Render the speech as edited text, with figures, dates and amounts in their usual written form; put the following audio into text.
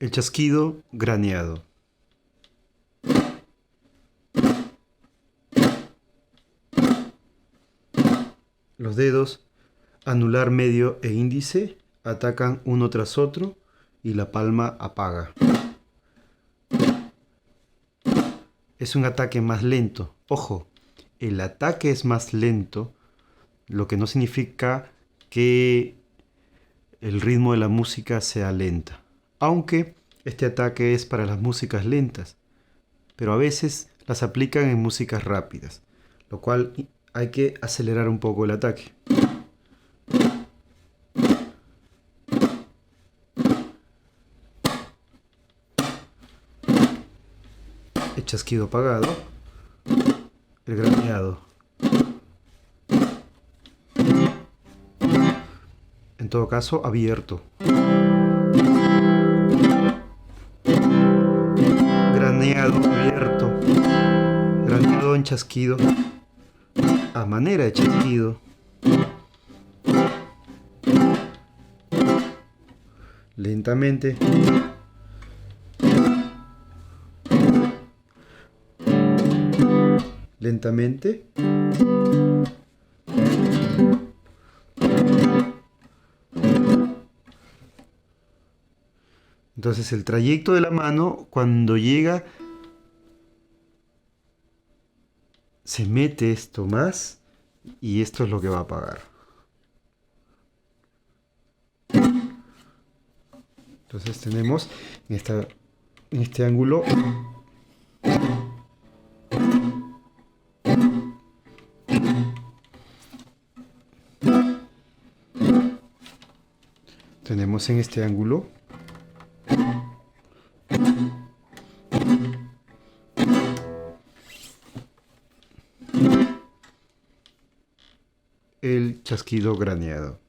El chasquido graneado. Los dedos anular, medio e índice atacan uno tras otro y la palma apaga. Es un ataque más lento. Ojo, el ataque es más lento, lo que no significa que el ritmo de la música sea lenta. Aunque este ataque es para las músicas lentas, pero a veces las aplican en músicas rápidas, lo cual hay que acelerar un poco el ataque. El chasquido apagado, el graneado. En todo caso, abierto. Graneado abierto. Graneado en chasquido. A manera de chasquido. Lentamente. Lentamente. Entonces el trayecto de la mano, cuando llega, se mete esto más y esto es lo que va a apagar. Entonces tenemos en este ángulo tenemos en este ángulo el chasquido graneado.